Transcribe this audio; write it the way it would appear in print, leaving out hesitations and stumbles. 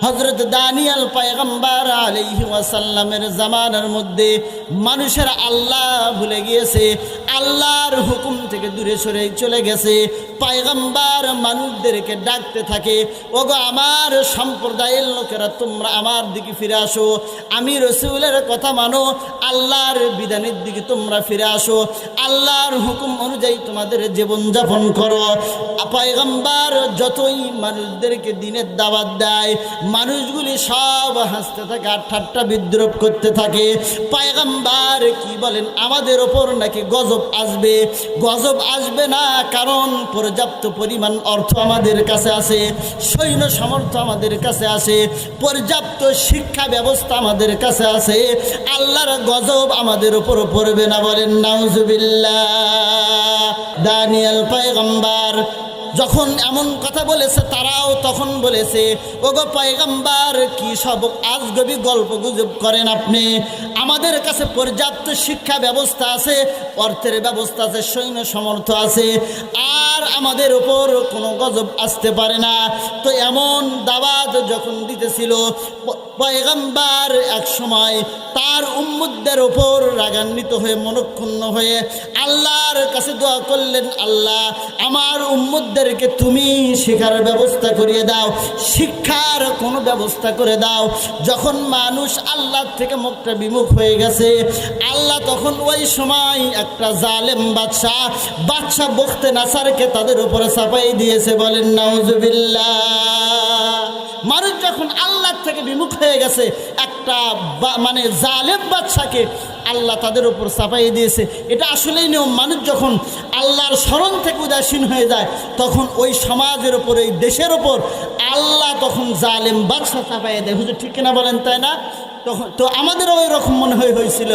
হযরত Danijel পয়গম্বর আলাইহি ওয়াসাল্লামের জামানার মধ্যে মানুষের আল্লাহ ভুলে গিয়েছে, আল্লাহর হুকুম থেকে দূরে সরে চলে গেছে। পয়গম্বর মানুষদেরকে ডাকতে থাকে, ওগো আমার সম্প্রদায়ের লোকেরা, তোমরা আমার দিকে ফিরে আসো, আমি রাসূলের কথা মানো, আল্লাহর বিধানের দিকে তোমরা ফিরে আসো, আল্লাহর হুকুম অনুযায়ী তোমাদের জীবনযাপন করো। পয়গম্বর যতই মানুষদেরকে দিনের দাওয়াত দেয়, মানুষগুলি সব হাসতে থাকে আর ঠাট্টা বিদ্রুপ করতে থাকে। পয়গম্বর কি বলেন, আমাদের ওপর নাকি গজব আসবে। গজব আসবে না, কারণ পর্যাপ্ত পরিমাণ অর্থ আমাদের কাছে আছে, সৈন্য সামর্থ্য আমাদের কাছে আছে, পর্যাপ্ত শিক্ষা ব্যবস্থা আমাদের কাছে আছে, আল্লাহর গজব আমাদের উপর পড়বে না। বলেন নাউজুবিল্লাহ। দানিয়েল পয়গম্বর যখন এমন কথা বলেছে, তারাও তখন বলেছে, ওগো পয়গম্বর, কি সব আজগবি গল্প গুজব করেন আপনি? আমাদের কাছে পর্যাপ্ত শিক্ষা ব্যবস্থা আছে, অর্থের ব্যবস্থা আছে, সৈন্য সামর্থ্য আছে, আর আমাদের উপর কোনো গজব আসতে পারে না। তো এমন দাওয়াত যখন দিতেছিল, পয়গম্বর এক সময় তার উম্মতদের ওপর রাগান্বিত হয়ে, মনক্ষুণ্ণ হয়ে আল্লাহর কাছে দোয়া করলেন, আল্লাহ, আমার উম্মতদেরকে তুমি শিক্ষার ব্যবস্থা করিয়ে দাও, শিক্ষার কোনো ব্যবস্থা করে দাও। যখন মানুষ আল্লাহ থেকে মুখটা বিমুখ হয়ে গেছে, আল্লাহ তখন ওই সময় একটা জালেম বাদশা বখতে নাসারকে তাদের উপরে চাপাই দিয়েছে। বলেন নাউজুবিল্লাহ। মানুষ যখন আল্লাহ থেকে বিমুখ হয়ে গেছে, একটা মানে জালেম বাদশাকে আল্লাহ তাদের উপর চাপাই দিয়েছে। এটা আসলেই নিয়ম। মানুষ যখন আল্লাহর স্মরণ থেকে উদাসীন হয়ে যায়, তখন ওই সমাজের ওপর, ওই দেশের ওপর আল্লাহ তখন জালেম বাদশা চাপাই দেয়। হুজুর ঠিক কিনা বলেন, তাই না? তখন তো আমাদেরও ওই রকম মনে হয়েছিল।